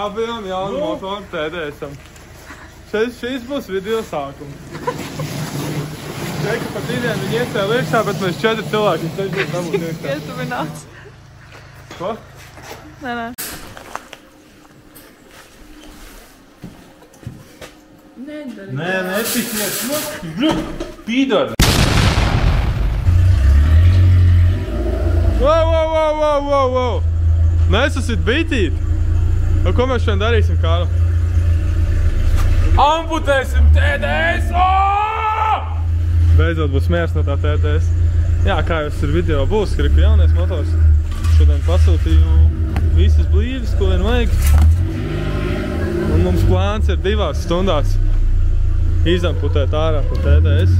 Abiem jaunu motoru TDS-am. Šis būs video sākums. Čeka pat idiem viņi iecēla iekšā, bet mēs 4 cilvēki, viņš taču būs dabūt iekšā. Ietuvināts. Ko? Nē. Nedari. Nē, nepisies. Pīdod. Wow. Nesasit bitīt. Ko mēs šodien darīsim, Kārli? Amputēsim TDS! Beidzot būs miers no tā TDS. Jā, kā jau ir video būs, ka jaunais motors. Šodien pasūtīju visas blīdes, ko vien vajag. Un mums plāns ir 2 stundās izamputēt ārā pa TDS.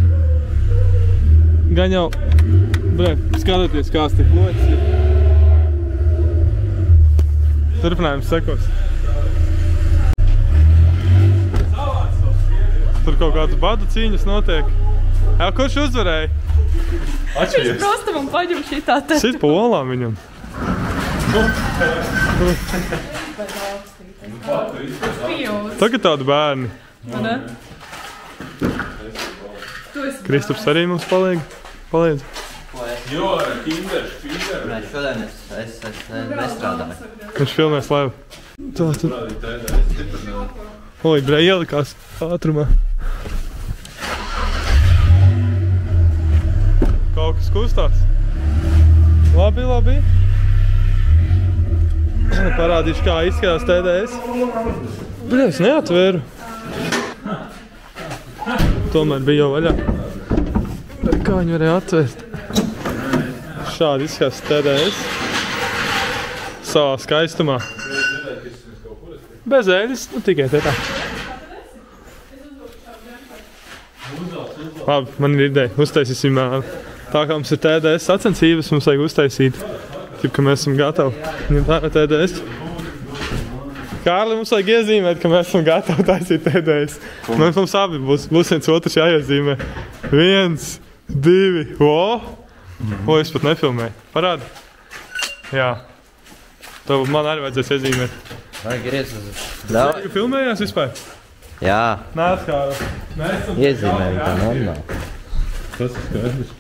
Gan jau, skatieties, kāds tik loķis ir. Turpinājums sekos. Tur kaut kādas badu cīņas notiek. Jā, kurš uzvarēja? Viņš prosta man paģim šitā te. Sit pa olām viņam. Tagad tādi bērni. Ne? Kristaps arī mums palīdz. Jo, Kinders. Nē, šodien es nestrādāju. Viņš filmēs laivu. Tā tur. Oi, bre, ielikās ātrumā. Kaut kas kustās. Labi. Parādīšu, kā izskatās TDS. Bļa, es neatvēru. Tomēr bija jau vaļā. Kā viņu varēja atvērt? Šādi izskatās TDS. Savā skaistumā. Bez eļas, tikai te tā. Labi, man ir ideja. Uztaisīsim tā, kā mums ir TDS sacensības, mums vajag uztaisīt. Tip, ka mēs esam gatavi ņemt ārā TDS. Kārli, mums vajag iezīmēt, ka mēs esam gatavi taisīt TDS. Mums abi būs viens otrs jāiezīmē. 1, 2, O, es pat nefilmēju. Parādi. Jā. To man arī vajadzēs iezīmēt. Vajag ir iezīmēt. Vai filmējās vispār? Jā. Nāc, Kārli. Iezīmēju, tā normāli. Tas ir skaidrs.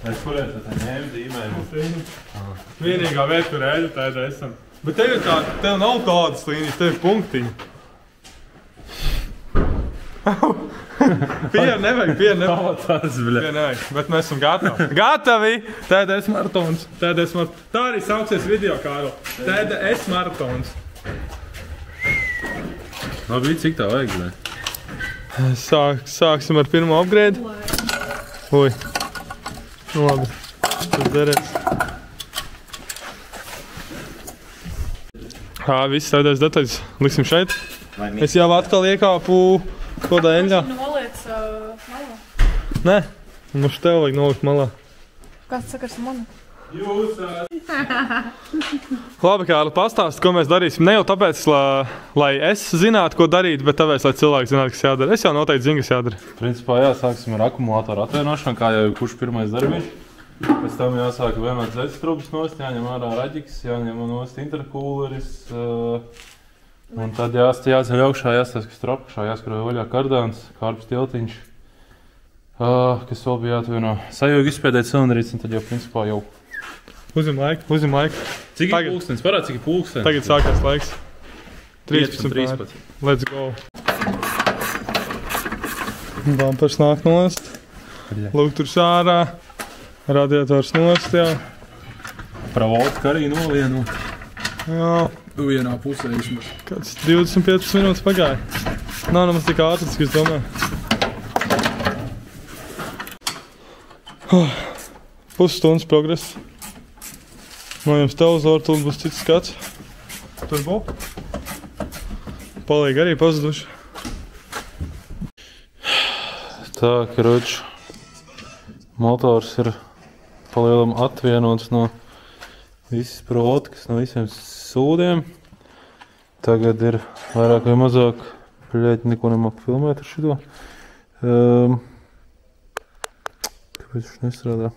Es kurēt, tad ņēmu zīmējumu. Vienīgā vieta, kur ēļu tādā esam. Bet tev ir tā, tev nav tādas līnijas, tev ir punktiņi. Pieru nevajag. Pieru nevajag, bet mēs esam gatavi. Gatavi! TDS maratons. Tā arī sauksies video, Kārli. TDS maratons. Labi, cik tā vajag, ne? Sāksim ar pirmo upgrade. Ui. Nu labi, tas derēs. Viss TDS detaļas liksim šeit. Es jau atkal iekāpu kodā eļļā. Noliec malā. Nē, mums tev vajag nolikt malā. Kāds sakars ar mani? Labi, Kārli, pastāst, ko mēs darīsim. Ne jau tāpēc, lai es zinātu, ko darīt, bet tāpēc, lai cilvēki zinātu, kas jādara. Es jau noteikti zinu, kas jādara. Principā jāsāksim ar akumulātoru atvienošanu, kā jau kurš pirmais darbiņš. Pēc tam jāsāk vienmēr zeķes trubas nost, jāņem ārā raģiks, jāņem nost interkūleris. Un tad jāceļ augšā, jāstāst, kas tur apakšā, jāskaro vaļā kardāns, kārbs tiltiņš. Kas vēl bija jāatvieno. Sajūgi izspēdēt cilindrītes, un tad jau principā jau. Uzim laiku. Cik ir pulkstens? Parād, cik ir pulkstens? Tagad sākās laiks. 13. Let's go. Bumpers nāk nost. Lūk, tur sārā. Radiators nost, jā. Pravoltka arī nolienu. Jā. Vienā pusē vismaz. Kāds 25 minūtes pagāja. Nav nemaz tik ātrs, cik es domāju. Pusstundas progress. No jums televizora tur būs cits skats. Tur būs. Palīgi arī pazuduši. Tā, karoči. Motors ir palielam atvienots no visas provodkas, no visiem sūdiem. Tagad ir vairāk vai mazāk, neko nemāku filmēt ar šito. Kāpēc viņš nestrādā?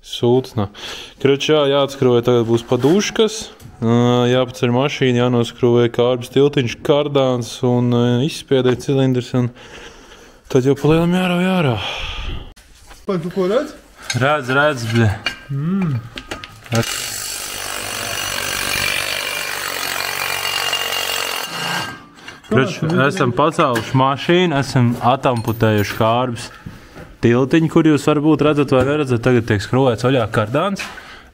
Sūds nav. Kroči, jā, jāatskrūvē tagad būs paduškas. Jāpaceļ mašīna, jānoskrūvē kārbis tiltiņš, kardāns un izspiedē cilindrs. Un tad jau palielam jārā. Pan, tu ko redz? Redz, bļa. Kroči, esam pacēluši mašīnu, esam atamputējuši kārbis tiltiņu, kur jūs varbūt redzat vai neredzat. Tagad tiek skrūvēts vaļā kardāns.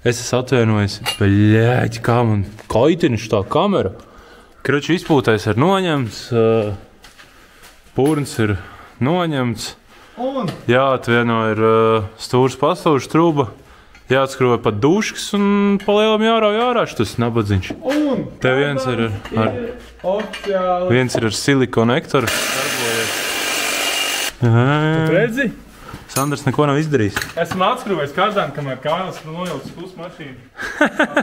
Es esmu atvainojis, bļēķi, kā man kaitiņš tā kamera. Kroči, izpūtais ir noņemts, purns ir noņemts. Jāatvieno ir stūrs pastūrs truba, jāatskrūvē pat duškas un palielam jārā šitas nabadziņš. Te viens ir ar silikonektoru. Redzi? Sandrs neko nav izdarījis. Esmu atskrūvējis kardānu, kamēr Kārlis nojaucis pusi mašīnu.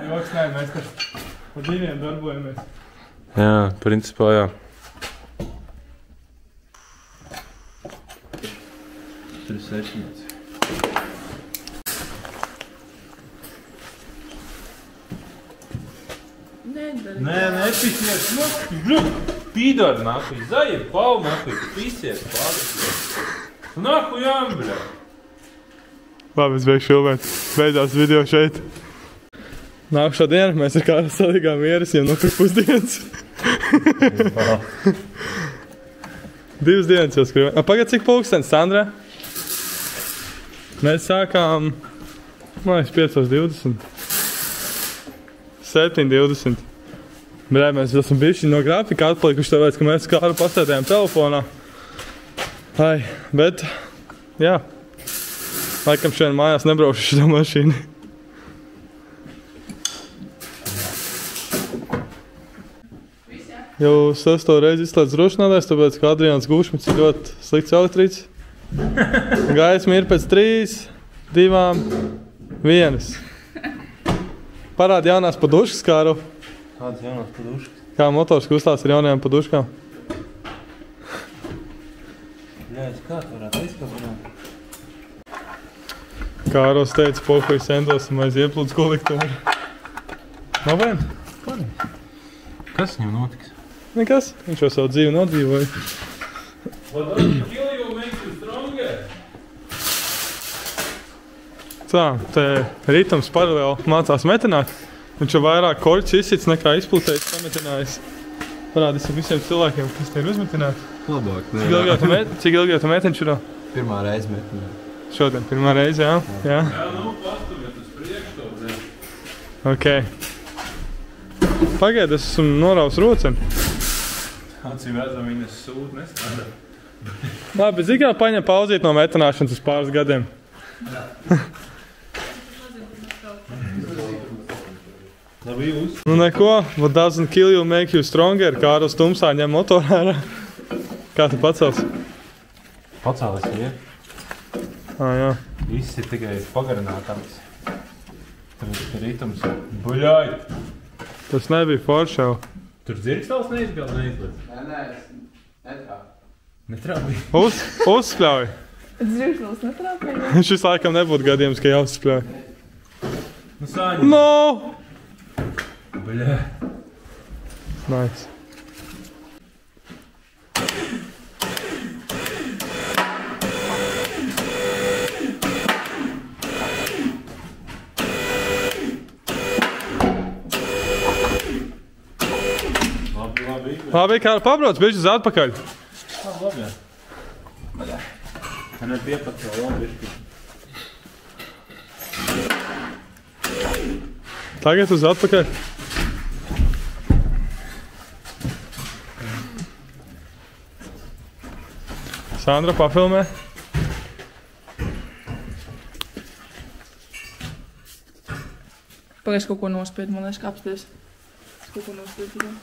Joks, nē, mēs par diviem darbojamies. Jā, principā jā. Tur ir sešņēts. Nē, nepisies. Pīdori nahuj, zaļi, pau nahuj, pisies, pāris. Nahuj, jāmbļā. Labi, es beigšu filmēt. Beidzās video šeit. Nākušā diena mēs ar Kārli salīgām mieras, jau nopirkt pusdienas. 2 dienas jau skrūvējām. Pagad, cik pulkstens, Sandra? Mēs sākām, 5:20. 7:20. Brē, mēs esam bijuši no grafika atpalikuši, tāpēc, ka mēs Kārli pasēdējām telefonā. Ai, bet, jā. Laikam šodien mājās nebraukšu šitā mašīnu. Jau 6. reizi izslēdz drošinādājs, tāpēc, ka Adriāns Gūšmits ir ļoti slikts elektrīts. Gaisma ir pēc 3, 2, 1. Parādi jaunās paduškas, Kārl. Kādas jaunās paduškas? Kā motors kustās ar jaunajām paduškām? Ļājas, kā tu varētu izkazināt? Kārls teica, pohuj sendosim aiz ieplūdz kolektoru. Nav vien? Kas viņam notiks? Nekas, viņš jau savu dzīvi nodzīvoja. Tā, te ritums paralēli mācās metināt. Viņš jau vairāk koļķis izsits nekā izplūtējis pametinājis. Parādīsim visiem cilvēkiem, kas te ir uzmetināti. Labāk, Cik ilgi jau tu metiņš ir? Pirmā reize metināt. Šodien, pirmā reize, jā? Jā, nu pastumiet uz priekšu to dzēm. Ok. Pagaid, es esmu noraus roceni. Acīm redzam, viņas sūd nestrādā. Labi, zini, kā paņem pauzīt no metināšanas uz pāris gadiem. Labi, jūs? Nu neko, what doesn't kill you make you stronger. Kārlis tumsā ņem motorā ārā. Kā tu pacels? Pacēlis, ja? Jā. Viss ir tikai pagarinātājs. Tur ritums. Buļāj! Tas nebija foršau. Tur dzirkstals neizlēc? Nē, netrāp. Netrāpīja? Uzspļauj. Dzirkstals netrāpīja? Šis laikam nebūtu gadījums, ka jāuzspļauj. Nu, Sāņi. No! Buļāj. Nice. Labi, kā pabrauc, bišķi uz atpakaļ. Labi, jā. Man ir piepat vēl labi bišķi. Tagad uz atpakaļ. Sandra pafilmē. Pagaies kaut ko nospied, man liekas, apsties. Es kaut ko nospied, jā.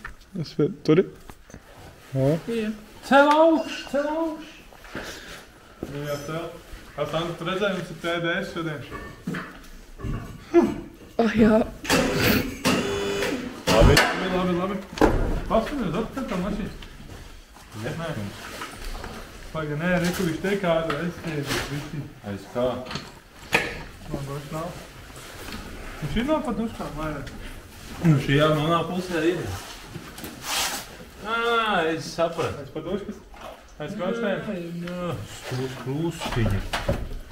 Turi? Jā. Cel augš! Nu jā, tev. Sandra, tu redzēji, mums ir TDS šodien. Jā. Labi. Paskamies, atpakaļ tā mašīna. Nē. Paga, nē, reku, viņš te kādu aizstieģis visi. Aiz kā? Varbūt nav. Un šī nav pat duškām, vairāk. Nu, šī jau manā pusē ir. Es sapratu. Aiz pa duškas? Aiz skrūstēm? Skrūstiņa.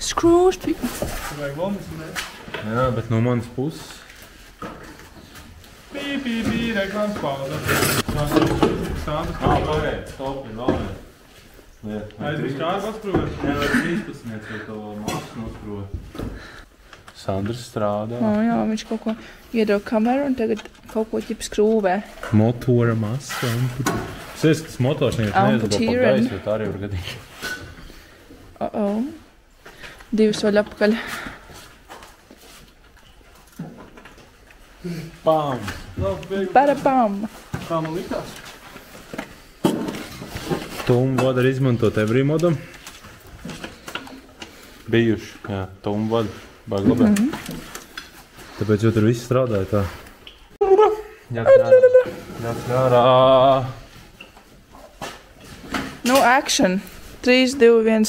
Skrūstiņa. Tur vajag lomas un ne? Jā, bet no manas puses. Pī, reklāmas pauza. Stādas Pagaid, stopi, vēlēt. Aizvis kādu atspruvi? Jā, vai 13 vai to masu nosprūvi. Sandrs strādā. Jā, viņš kaut ko iedeva kameru un tagad kaut ko ķip skrūvē. Motora masa. Es tas motors neizlabo pa gaisu, jo tā arī var gadīt. Divas vēl apakaļ. Pām! Parapām! Kā man likās? Tumu vadu arī izmantot every modam. Bijuši, jā, tumu vadu. Baigi labāk. Tāpēc jau tur viss strādāja tā. Jāskārā. Nu, action. 3, 2, 1.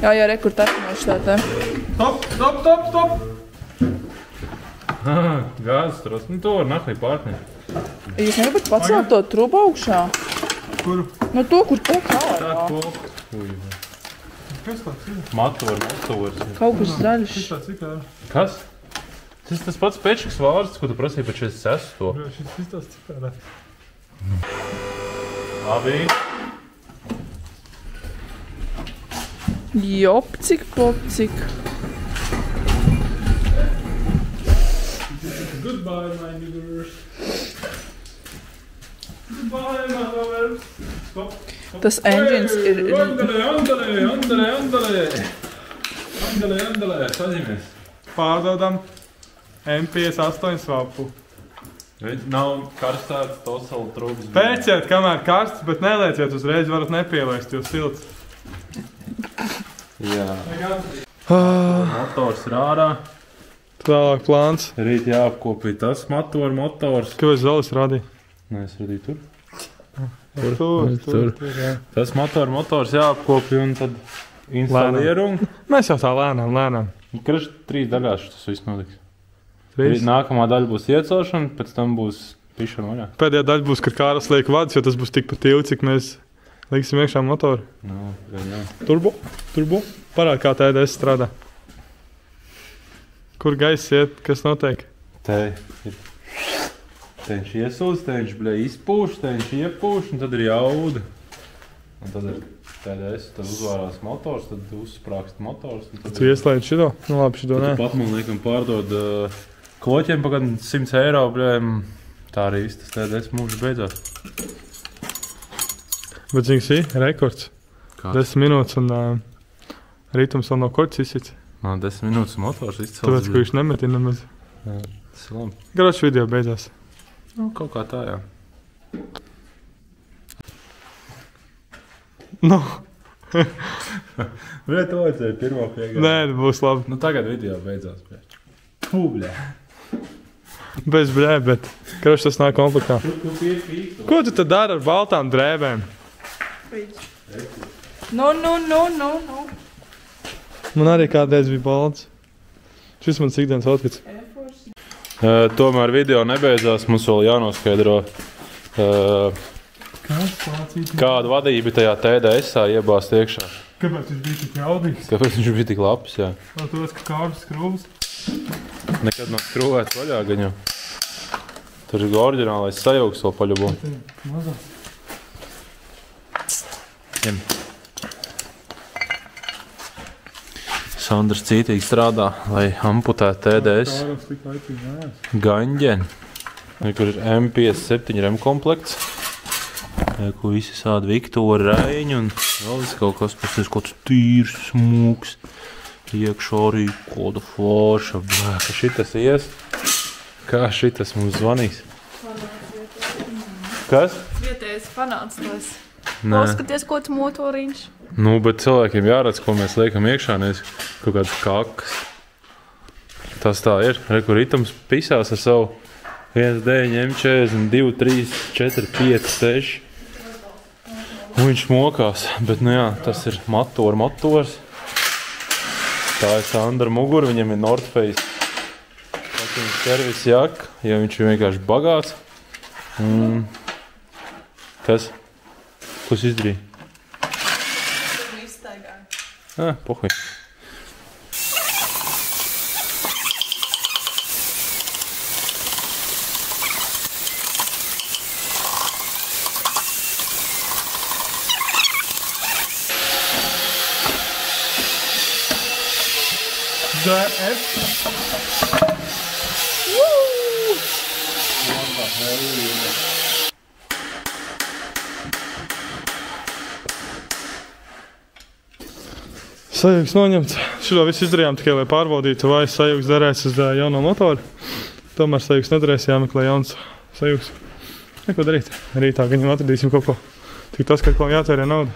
Jā, rekord atmēšu tā tā. Stop! Gāzes tros. Nu, to var naklī pārtnēt. Jūs negribat pacelt to trubu augšā? Kuru? Nu, to, kur te kā. Tā koku. Kas tāds ir? Motors. Kaut kas zaļš. Šis tāds ir kā? Kas? Tas pats pečkas vārds, ko tu prasīji par 46. Šis tāds cikārā. Labi. Jopcik, popcik. Goodbye, my niggers. Goodbye, my lovers. Stop. Tas engines ir... Andalē, saņemies. Pārdodam M58 svapu. Nav karstāts tosala trūks. Pēciet, kamēr karsts, bet nelieciet uzreiz, varat nepielaist, jo silts. Jā. Motors ir ārā. Tālāk plāns. Rīt jāapkopī tas motors. Kāpēc vēl es radīju? Nē, es radīju tur. Tur, jā. Tas motors jāapkopī un tad instalieru. Mēs jau tā lēnām. Kraši 3 daļās tas viss notiks. Nākamā daļa būs iecelšana, pēc tam būs pišana vaļā. Pēdējā daļa būs, kad kāras liek vadus, jo tas būs tikpat ilgi, cik mēs liksim iekšā motoru. No, Turbo. Parād, kā TDS strādā. Kur gaiss iet, kas notiek? Te viņš iesūdz, te viņš izpūš, te viņš iepūš, un tad ir jauda. Un tad ir TDS, tad uzvārās motors, tad uzsprākst motors. Tu ieslēdz šito? Nu labi, šito nē. Pat man liekam pārdod kloķiem pa kādu 100 eiro, bļēm. Tā arī viss tas TDS mūžs beidzās. Bet zini, šī rekords. 10 minūtes un ritums vēl no korķis izsits. Man 10 minūtes motors izcels. Tāpēc, ka viņš nemetina nemaz. Jā, tas ir labi. Garošs video beidzās. Nu, kaut kā tā, jā. Nu. Bļē, to vajadzēja pirmā piegādā. Nē, būs labi. Nu, tagad video beidzās, bļē. Bļē. Bez bļē, bet garošs tas nāk komplektā. Ko tu tad dari ar baltām drēbēm? No. Man arī kādreiz bija balts. Šis mans ikdienas outfits. Tomēr video nebeidzās, mums vēl jānoskaidro, kāda vadība tajā TDS-ā iebāzt iekšā. Kāpēc viņš bija tik jaudīgs? Kāpēc viņš bija tik labs, jā? Tāpēc, ka kārs skrūvas. Nekad nav skrūvēts vaļā gan jau. Tur ir oriģinālais sajauks vēl paļubo. Ņem. Sandrs cītīgi strādā, lai amputētu TDS gaņģeni, kur ir M57 rem komplekts, ko visi sāda Viktora Reiņu un vēl viss kaut kas, pēc kaut tīrs, smūks, iekšā arī koda forša, ka šitas ies, kā šitas mums zvanīs. Kas? Vietējais fanāts tos. Nē. Paskaties, ko tu motoriņš. Nu, bet cilvēkiem jāredz, ko mēs liekam iekšā, nevis kaut kāds kakas. Tas tā ir. Kur ritams pisās ar savu 1, 9, M40, 2, 3, 4, 5, 6. Un viņš mokās. Bet, nu jā, tas ir motors. Tā ir Sandra mugura, viņam ir North Face. Viņa servisa jaka, jo viņš ir vienkārši bagāts. Kas? Ko es izdarīju? Tur izstaigāju. Pohuj. Sajūgs noņemts. Šito visu izdarījām tikai, lai pārbaudītu, vai sajūgs derēs uz jauno motoru. Tomēr sajūgs nedarēs, jāmeklē jauns sajūgs. Neko darīt. Rītā viņam atradīsim kaut ko. Tik tas, ka kaut ko jātērē nauda.